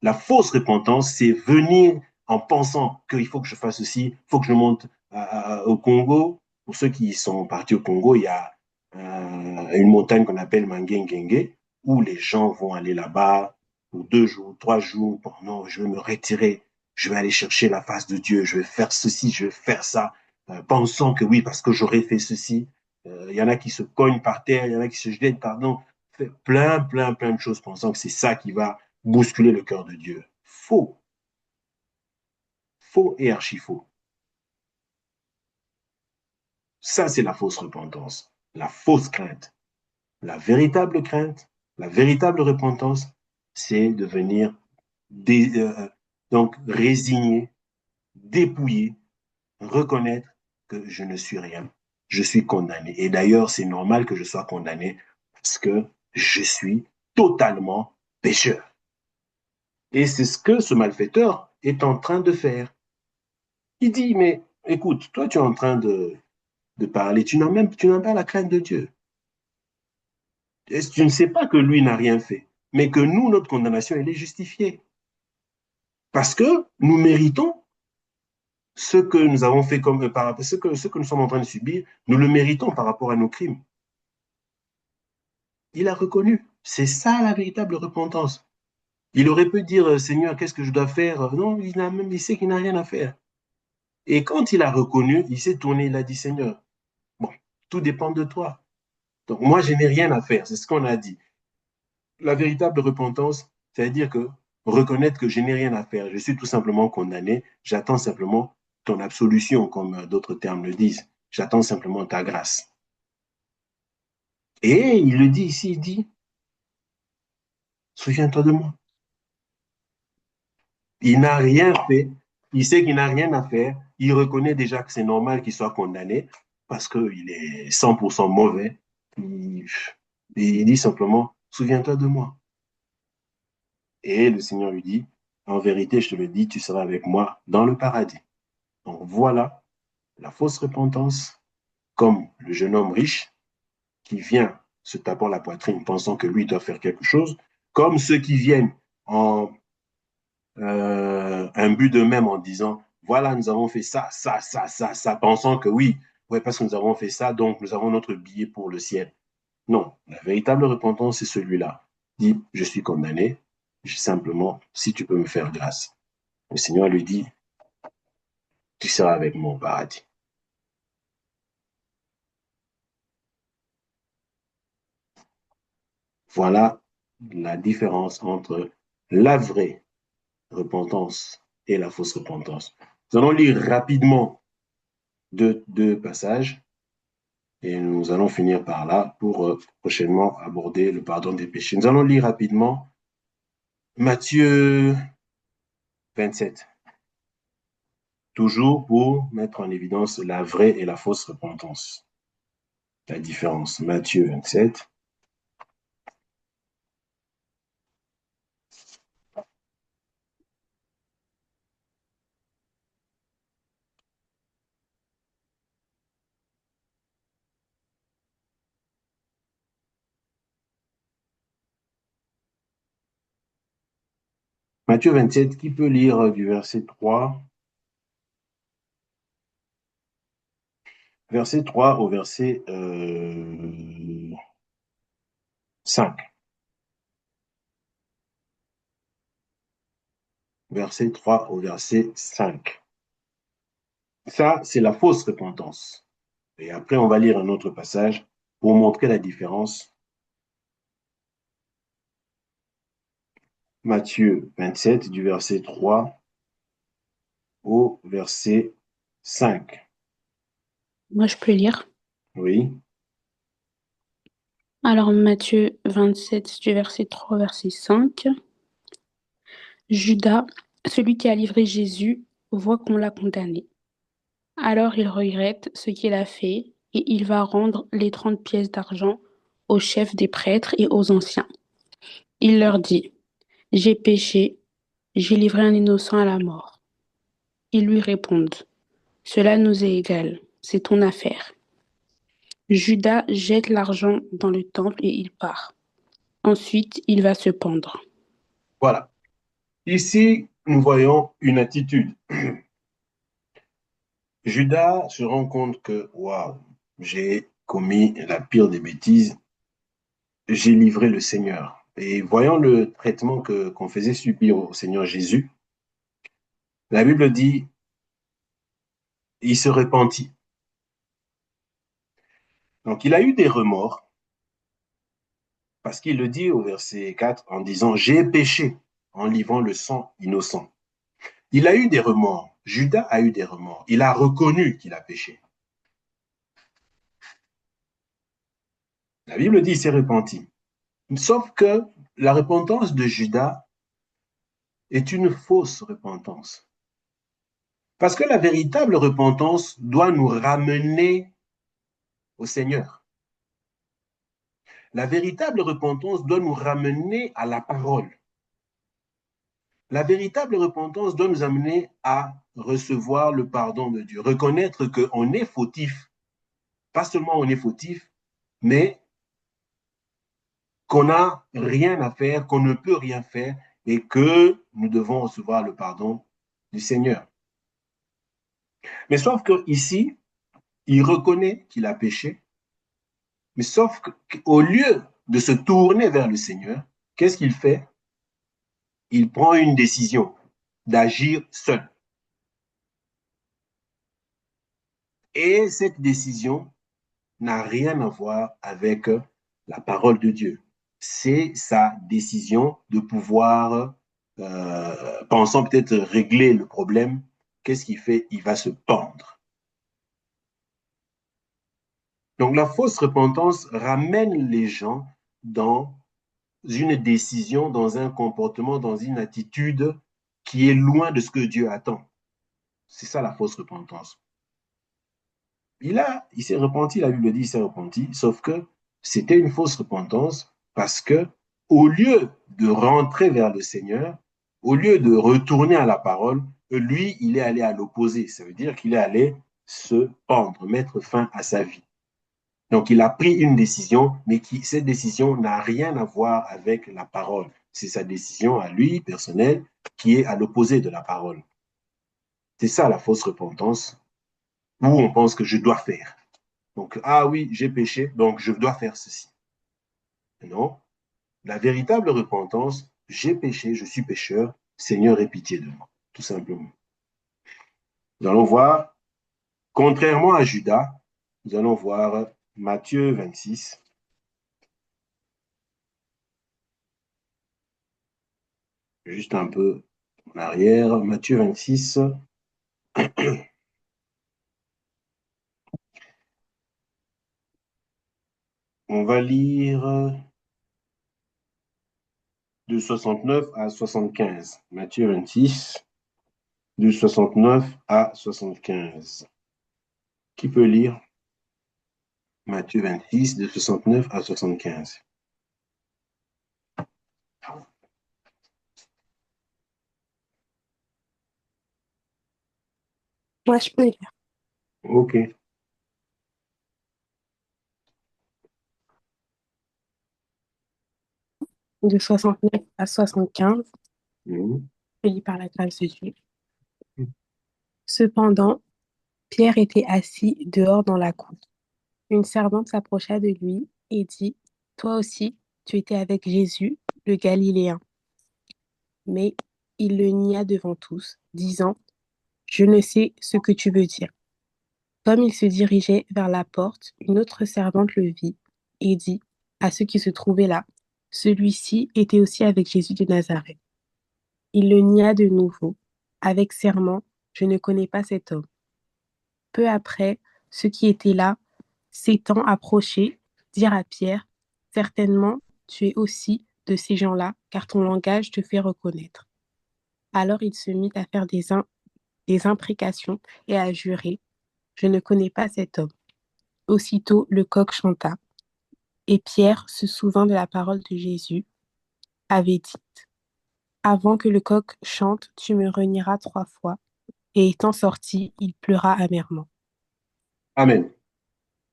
A: La fausse repentance, c'est venir en pensant qu'il faut que je fasse ceci, il faut que je monte au Congo. Pour ceux qui sont partis au Congo, il y a une montagne qu'on appelle Mangengenge, où les gens vont aller là-bas pour 2 jours, 3 jours. Bon, non, je vais me retirer, je vais aller chercher la face de Dieu, je vais faire ceci, je vais faire ça, pensant que oui, parce que j'aurais fait ceci. Il y en a qui se cognent par terre, il y en a qui se jettent, pardon, fait plein de choses, pensant que c'est ça qui va bousculer le cœur de Dieu. Faux. Faux et archi faux. Ça, c'est la fausse repentance, la fausse crainte. La véritable crainte, la véritable repentance, c'est de venir donc résigner, dépouiller, reconnaître que je ne suis rien, je suis condamné. Et d'ailleurs, c'est normal que je sois condamné parce que je suis totalement pécheur. Et c'est ce que ce malfaiteur est en train de faire. Il dit, mais écoute, toi, tu es en train de parler, tu n'as pas la crainte de Dieu. Et tu ne sais pas que lui n'a rien fait, mais que nous, notre condamnation, elle est justifiée. Parce que nous méritons ce que nous avons fait comme par ce que nous sommes en train de subir, nous le méritons par rapport à nos crimes. Il a reconnu. C'est ça la véritable repentance. Il aurait pu dire, Seigneur, qu'est-ce que je dois faire? Non, il sait qu'il n'a rien à faire. Et quand il a reconnu, il s'est tourné, il a dit, Seigneur, bon, tout dépend de toi. Donc moi, je n'ai rien à faire, c'est ce qu'on a dit. La véritable repentance, c'est-à-dire que reconnaître que je n'ai rien à faire, je suis tout simplement condamné, j'attends simplement ton absolution, comme d'autres termes le disent. J'attends simplement ta grâce. Et il le dit ici, il dit, souviens-toi de moi. Il n'a rien fait, il sait qu'il n'a rien à faire, il reconnaît déjà que c'est normal qu'il soit condamné parce qu'il est 100% mauvais. Il dit simplement, souviens-toi de moi. Et le Seigneur lui dit, en vérité, je te le dis, tu seras avec moi dans le paradis. Donc voilà la fausse repentance, comme le jeune homme riche qui vient se tapant la poitrine pensant que lui doit faire quelque chose, comme ceux qui viennent en un but d'eux-mêmes en disant, voilà, nous avons fait ça, ça, ça, ça, ça, pensant que oui, ouais, parce que nous avons fait ça, donc nous avons notre billet pour le ciel. Non, la véritable repentance, c'est celui-là. Dit, je suis condamné, simplement, si tu peux me faire grâce. Le Seigneur lui dit, tu seras avec moi au paradis. Voilà la différence entre la vraie repentance et la fausse repentance. Nous allons lire rapidement deux passages et nous allons finir par là pour prochainement aborder le pardon des péchés. Nous allons lire rapidement Matthieu 27, toujours pour mettre en évidence la vraie et la fausse repentance. La différence. Matthieu 27. Matthieu 27, qui peut lire du verset 3, verset 3 au verset 5. Verset 3 au verset 5. Ça, c'est la fausse repentance. Et après, on va lire un autre passage pour montrer la différence. Matthieu 27, du verset 3 au verset 5.
B: Moi, je peux lire.
A: Oui,
B: Alors, Matthieu 27, du verset 3 au verset 5. Judas, celui qui a livré Jésus, voit qu'on l'a condamné. Alors il regrette ce qu'il a fait et il va rendre les 30 pièces d'argent aux chefs des prêtres et aux anciens. Il leur dit, j'ai péché, j'ai livré un innocent à la mort. Ils lui répondent, cela nous est égal, c'est ton affaire. Judas jette l'argent dans le temple et il part. Ensuite, il va se pendre.
A: voilà. Ici, nous voyons une attitude. Judas se rend compte que, waouh, j'ai commis la pire des bêtises, j'ai livré le Seigneur. Et voyant le traitement qu'on faisait subir au Seigneur Jésus, la Bible dit, il se repentit. Donc, il a eu des remords, parce qu'il le dit au verset 4 en disant, j'ai péché en livrant le sang innocent. Il a eu des remords. Judas a eu des remords. Il a reconnu qu'il a péché. La Bible dit, il s'est repenti. Sauf que la repentance de Judas est une fausse repentance. Parce que la véritable repentance doit nous ramener au Seigneur. La véritable repentance doit nous ramener à la parole. La véritable repentance doit nous amener à recevoir le pardon de Dieu, reconnaître qu'on est fautif. Pas seulement on est fautif, mais qu'on n'a rien à faire, qu'on ne peut rien faire et que nous devons recevoir le pardon du Seigneur. Mais sauf qu'ici, il reconnaît qu'il a péché, mais sauf qu'au lieu de se tourner vers le Seigneur, qu'est-ce qu'il fait? Il prend une décision d'agir seul. Et cette décision n'a rien à voir avec la parole de Dieu. C'est sa décision de pouvoir, pensant peut-être régler le problème. Qu'est-ce qu'il fait? Il va se pendre. Donc la fausse repentance ramène les gens dans une décision, dans un comportement, dans une attitude qui est loin de ce que Dieu attend. C'est ça la fausse repentance. Il s'est repenti, la Bible dit il s'est repenti, sauf que c'était une fausse repentance parce que au lieu de rentrer vers le Seigneur, au lieu de retourner à la parole, lui, il est allé à l'opposé. Ça veut dire qu'il est allé se pendre, mettre fin à sa vie. Donc, il a pris une décision, mais cette décision n'a rien à voir avec la parole. C'est sa décision à lui, personnelle, qui est à l'opposé de la parole. C'est ça la fausse repentance, où on pense que je dois faire. Donc, ah oui, j'ai péché, donc je dois faire ceci. Non, la véritable repentance, j'ai péché, je suis pécheur, Seigneur, aie pitié de moi, tout simplement. Nous allons voir, contrairement à Judas, nous allons voir Matthieu 26. Juste un peu en arrière, Matthieu 26. On va lire de 69 à 75. Matthieu 26, de 69 à 75. Qui peut lire Matthieu 26, de 69 à 75?
C: Moi, je peux lire.
A: OK.
C: De 69 à 75,
A: Mhm.
C: je lis par la grâce de Dieu. Cependant, Pierre était assis dehors dans la cour. Une servante s'approcha de lui et dit, toi aussi, tu étais avec Jésus, le Galiléen. Mais il le nia devant tous, disant, je ne sais ce que tu veux dire. Comme il se dirigeait vers la porte, une autre servante le vit et dit à ceux qui se trouvaient là, celui-ci était aussi avec Jésus de Nazareth. Il le nia de nouveau, avec serment, je ne connais pas cet homme. Peu après, ceux qui étaient là, s'étant approchés, dirent à Pierre, certainement, tu es aussi de ces gens-là, car ton langage te fait reconnaître. Alors il se mit à faire des imprécations et à jurer, je ne connais pas cet homme. Aussitôt le coq chanta, et Pierre se souvint de la parole de Jésus, avait dit, avant que le coq chante, tu me renieras 3 fois. Et étant sorti, il pleura amèrement.
A: Amen.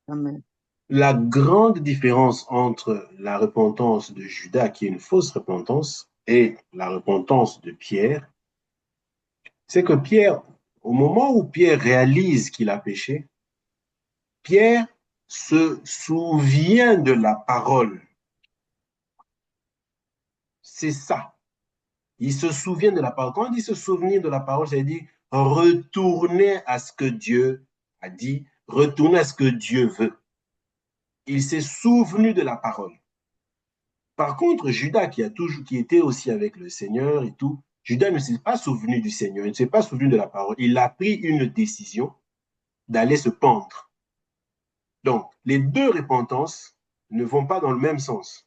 D: Amen.
A: La grande différence entre la repentance de Judas, qui est une fausse repentance, et la repentance de Pierre, c'est que Pierre, au moment où Pierre réalise qu'il a péché, Pierre se souvient de la parole. C'est ça. Il se souvient de la parole. Quand il dit se souvenir de la parole, c'est-à-dire retourner à ce que Dieu a dit, retourner à ce que Dieu veut. Il s'est souvenu de la parole. Par contre, Judas, qui était aussi avec le Seigneur et tout, Judas ne s'est pas souvenu du Seigneur, il ne s'est pas souvenu de la parole. Il a pris une décision d'aller se pendre. Donc, les deux repentances ne vont pas dans le même sens.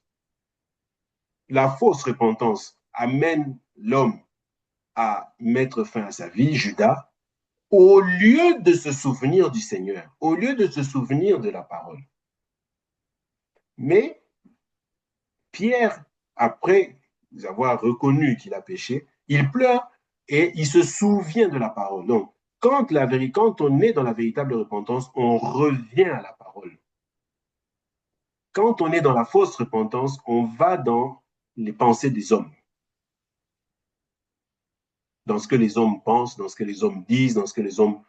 A: La fausse repentance amène l'homme à mettre fin à sa vie, Judas, au lieu de se souvenir du Seigneur, au lieu de se souvenir de la parole. Mais Pierre, après avoir reconnu qu'il a péché, il pleure et il se souvient de la parole. Donc, quand on est dans la véritable repentance, on revient à la parole. Quand on est dans la fausse repentance, on va dans les pensées des hommes, dans ce que les hommes pensent, dans ce que les hommes disent, dans ce que les hommes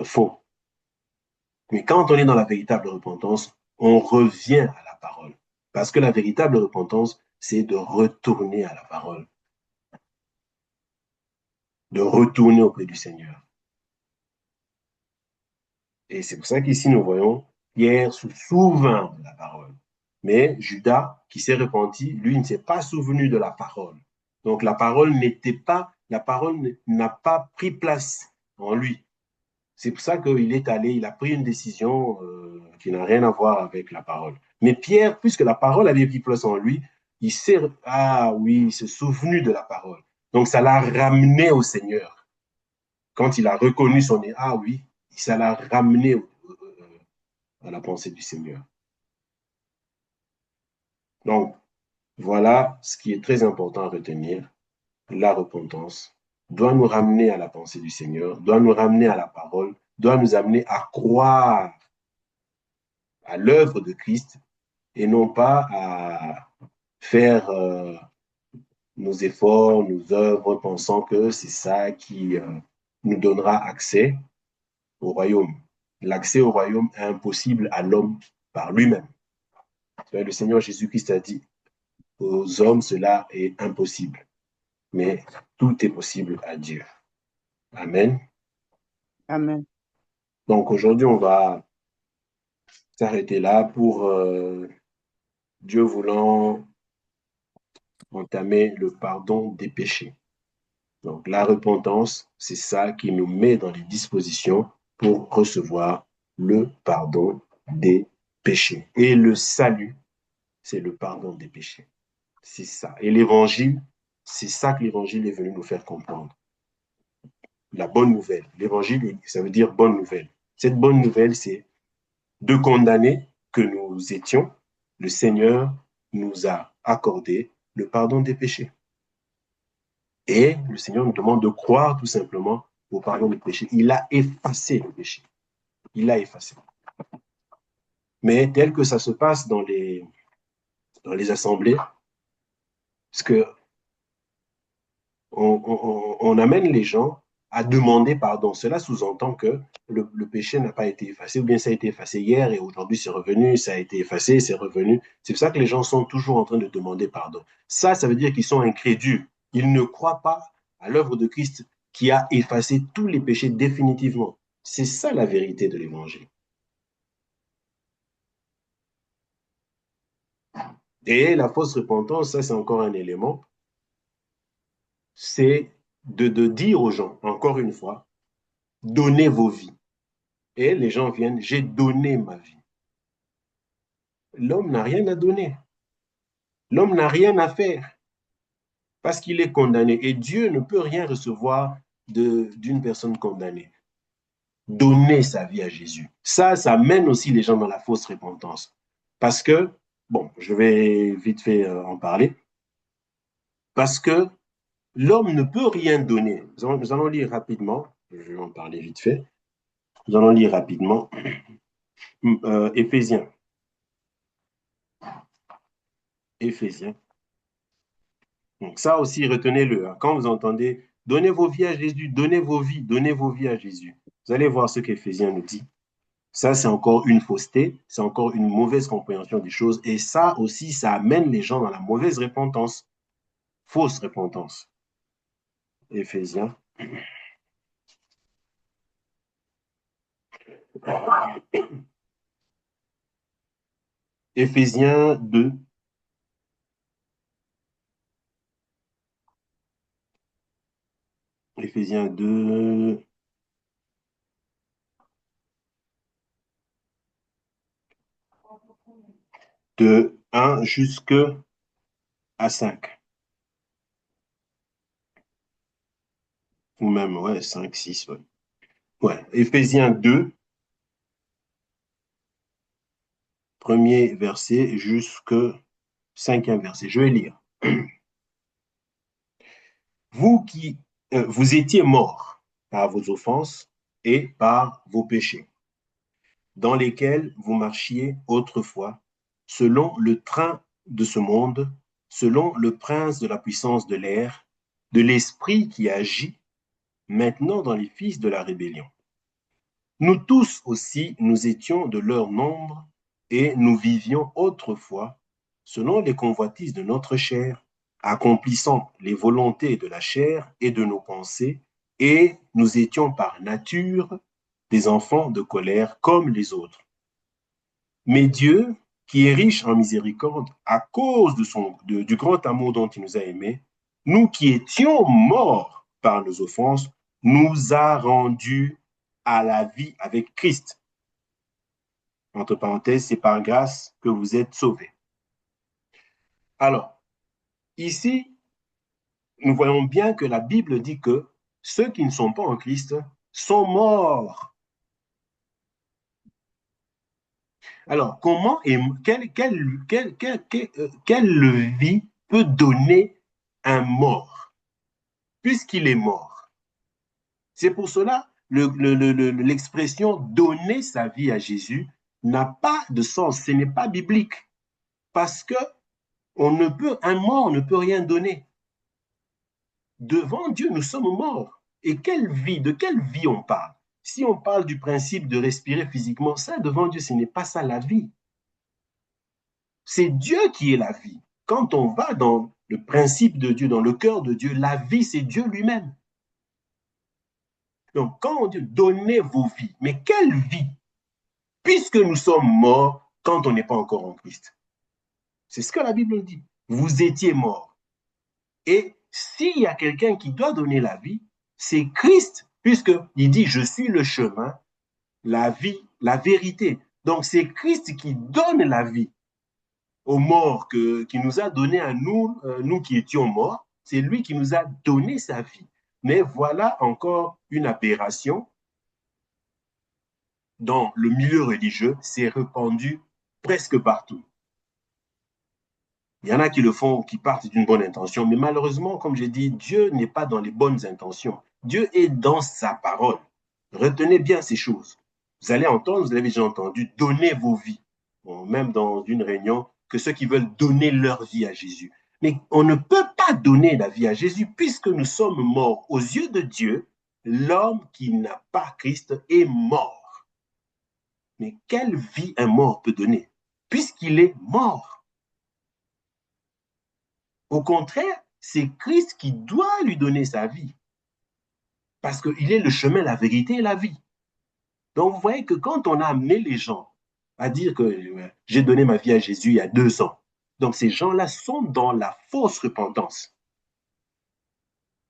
A: font. Mais quand on est dans la véritable repentance, on revient à la parole. Parce que la véritable repentance, c'est de retourner à la parole, de retourner auprès du Seigneur. Et c'est pour ça qu'ici, nous voyons Pierre se souvint de la parole. Mais Judas, qui s'est repenti, lui, ne s'est pas souvenu de la parole. Donc la parole n'a pas pris place en lui. C'est pour ça qu'il est allé, il a pris une décision qui n'a rien à voir avec la parole. Mais Pierre, puisque la parole avait pris place en lui, il s'est souvenu de la parole. Donc ça l'a ramené au Seigneur. Quand il a reconnu son nez, ah oui, ça l'a ramené à la pensée du Seigneur. Donc, voilà ce qui est très important à retenir. La repentance doit nous ramener à la pensée du Seigneur, doit nous ramener à la parole, doit nous amener à croire à l'œuvre de Christ et non pas à faire nos efforts, nos œuvres, pensant que c'est ça qui nous donnera accès au royaume. L'accès au royaume est impossible à l'homme par lui-même. Le Seigneur Jésus-Christ a dit, aux hommes, cela est impossible, mais tout est possible à Dieu. Amen.
D: Amen.
A: Donc aujourd'hui, on va s'arrêter là pour, Dieu voulant, entamer le pardon des péchés. Donc la repentance, c'est ça qui nous met dans les dispositions pour recevoir le pardon des péchés. Et le salut, c'est le pardon des péchés. C'est ça. Et l'évangile, c'est ça que l'évangile est venu nous faire comprendre. La bonne nouvelle. L'évangile, ça veut dire bonne nouvelle. Cette bonne nouvelle, c'est de condamner que nous étions, le Seigneur nous a accordé le pardon des péchés. Et le Seigneur nous demande de croire tout simplement au pardon des péchés. Il a effacé le péché. Il l'a effacé. Mais tel que ça se passe dans les assemblées, parce que on amène les gens à demander pardon. Cela sous-entend que le péché n'a pas été effacé, ou bien ça a été effacé hier et aujourd'hui c'est revenu, ça a été effacé, c'est revenu. C'est pour ça que les gens sont toujours en train de demander pardon. Ça veut dire qu'ils sont incrédules. Ils ne croient pas à l'œuvre de Christ qui a effacé tous les péchés définitivement. C'est ça la vérité de l'évangile. Et la fausse repentance, ça c'est encore un élément, c'est de dire aux gens, encore une fois, donnez vos vies. Et les gens viennent, j'ai donné ma vie. L'homme n'a rien à donner. L'homme n'a rien à faire parce qu'il est condamné. Et Dieu ne peut rien recevoir d'une personne condamnée. Donner sa vie à Jésus. Ça mène aussi les gens dans la fausse repentance. Parce que, bon, je vais vite fait en parler. Parce que l'homme ne peut rien donner. Nous allons lire rapidement. Je vais en parler vite fait. Nous allons lire rapidement. Éphésiens. Donc ça aussi, retenez-le. Quand vous entendez « Donnez vos vies à Jésus, donnez vos vies à Jésus », vous allez voir ce qu'Éphésiens nous dit. Ça, c'est encore une fausseté, c'est encore une mauvaise compréhension des choses. Et ça aussi, ça amène les gens dans la mauvaise repentance, fausse repentance. Éphésiens. Éphésiens 2. Éphésiens 2. De 1 jusqu'à 5. Ou même, ouais, 5, 6, ouais. Ouais, Éphésiens 2, premier verset jusqu'au 5e verset. Je vais lire. Vous étiez morts par vos offenses et par vos péchés, dans lesquels vous marchiez autrefois, selon le train de ce monde, selon le prince de la puissance de l'air, de l'esprit qui agit maintenant dans les fils de la rébellion. Nous tous aussi, nous étions de leur nombre et nous vivions autrefois selon les convoitises de notre chair, accomplissant les volontés de la chair et de nos pensées, et nous étions par nature des enfants de colère comme les autres. Mais Dieu, qui est riche en miséricorde, à cause du grand amour dont il nous a aimés, nous qui étions morts par nos offenses, nous a rendus à la vie avec Christ. Entre parenthèses, c'est par grâce que vous êtes sauvés. Alors, ici, nous voyons bien que la Bible dit que ceux qui ne sont pas en Christ sont morts. Alors, comment et quelle vie peut donner un mort, puisqu'il est mort? C'est pour cela l'expression donner sa vie à Jésus n'a pas de sens, ce n'est pas biblique, parce que un mort ne peut rien donner. Devant Dieu, nous sommes morts. Et de quelle vie on parle? Si on parle du principe de respirer physiquement, ça, devant Dieu, ce n'est pas ça la vie. C'est Dieu qui est la vie. Quand on va dans le principe de Dieu, dans le cœur de Dieu, la vie, c'est Dieu lui-même. Donc, quand on dit donnez vos vies, mais quelle vie? Puisque nous sommes morts quand on n'est pas encore en Christ. C'est ce que la Bible dit. Vous étiez morts. Et s'il y a quelqu'un qui doit donner la vie, c'est Christ, puisqu'il dit, je suis le chemin, la vie, la vérité. Donc c'est Christ qui donne la vie aux morts, qui nous a donné à nous, nous qui étions morts. C'est lui qui nous a donné sa vie. Mais voilà encore une aberration dans le milieu religieux, c'est répandu presque partout. Il y en a qui le font, qui partent d'une bonne intention, mais malheureusement, comme j'ai dit, Dieu n'est pas dans les bonnes intentions. Dieu est dans sa parole. Retenez bien ces choses. Vous allez entendre, vous avez déjà entendu, donnez vos vies. Bon, même dans une réunion, que ceux qui veulent donner leur vie à Jésus. Mais on ne peut pas donner la vie à Jésus puisque nous sommes morts. Aux yeux de Dieu, l'homme qui n'a pas Christ est mort. Mais quelle vie un mort peut donner puisqu'il est mort? Au contraire, c'est Christ qui doit lui donner sa vie. Parce qu'il est le chemin, la vérité et la vie. Donc, vous voyez que quand on a amené les gens à dire que j'ai donné ma vie à Jésus il y a 2 ans, donc ces gens-là sont dans la fausse repentance.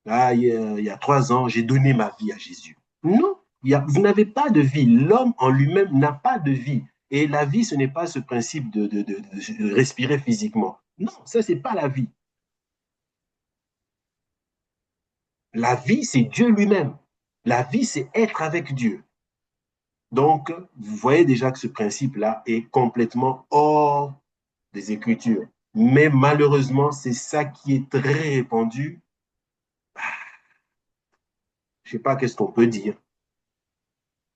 A: Ah, il y a 3 ans, j'ai donné ma vie à Jésus. Non, vous n'avez pas de vie. L'homme en lui-même n'a pas de vie. Et la vie, ce n'est pas ce principe de respirer physiquement. Non, ça, ce n'est pas la vie. La vie, c'est Dieu lui-même. La vie, c'est être avec Dieu. Donc, vous voyez déjà que ce principe-là est complètement hors des Écritures. Mais malheureusement, c'est ça qui est très répandu. Je ne sais pas qu'est-ce qu'on peut dire.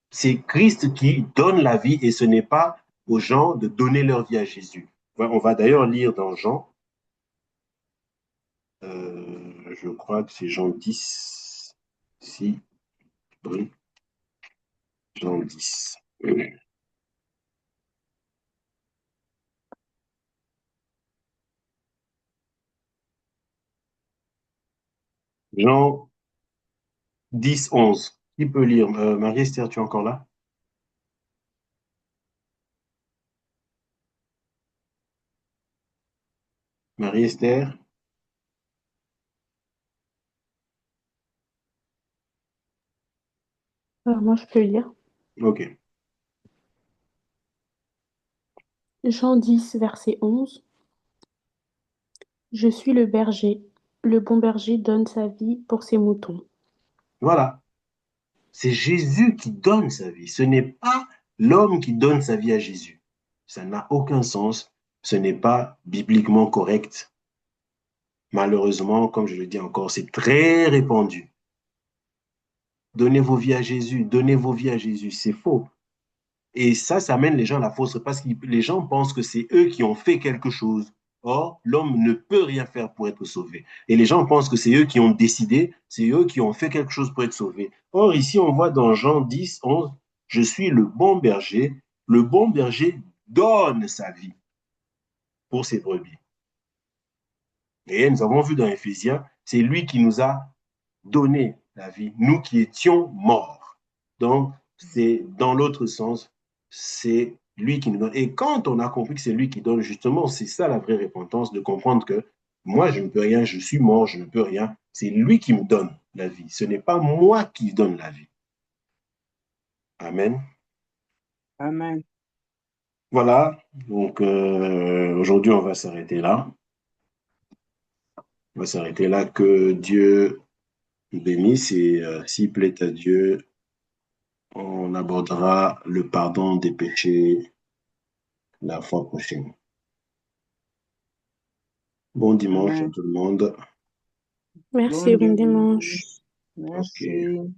A: C'est Christ qui donne la vie et ce n'est pas aux gens de donner leur vie à Jésus. On va d'ailleurs lire dans Jean, je crois que c'est Jean 10, si, oui, Jean 10. Jean 10, 11. Qui peut lire? Marie-Esther, tu es encore là? Marie-Esther?
B: Moi, je peux lire.
A: Ok.
B: Jean 10, verset 11. Je suis le berger. Le bon berger donne sa vie pour ses moutons.
A: Voilà. C'est Jésus qui donne sa vie. Ce n'est pas l'homme qui donne sa vie à Jésus. Ça n'a aucun sens. Ce n'est pas bibliquement correct. Malheureusement, comme je le dis encore, c'est très répandu. Donnez vos vies à Jésus, donnez vos vies à Jésus. C'est faux. Et ça amène les gens à la fausse parce que les gens pensent que c'est eux qui ont fait quelque chose. Or, l'homme ne peut rien faire pour être sauvé. Et les gens pensent que c'est eux qui ont décidé, c'est eux qui ont fait quelque chose pour être sauvés. Or, ici, on voit dans Jean 10, 11, je suis le bon berger donne sa vie. pour ses brebis. Et nous avons vu dans Éphésiens, c'est lui qui nous a donné la vie, nous qui étions morts. Donc, c'est dans l'autre sens, c'est lui qui nous donne. Et quand on a compris que c'est lui qui donne, justement, c'est ça la vraie repentance, de comprendre que moi, je ne peux rien, je suis mort, je ne peux rien. C'est lui qui me donne la vie. Ce n'est pas moi qui donne la vie. Amen.
D: Amen.
A: Voilà, donc aujourd'hui, on va s'arrêter là. On va s'arrêter là. Que Dieu bénisse et s'il plaît à Dieu, on abordera le pardon des péchés la fois prochaine. Bon dimanche à
D: Amen.
A: tout le monde.
B: Merci, bon dimanche.
A: Ok.
D: Merci.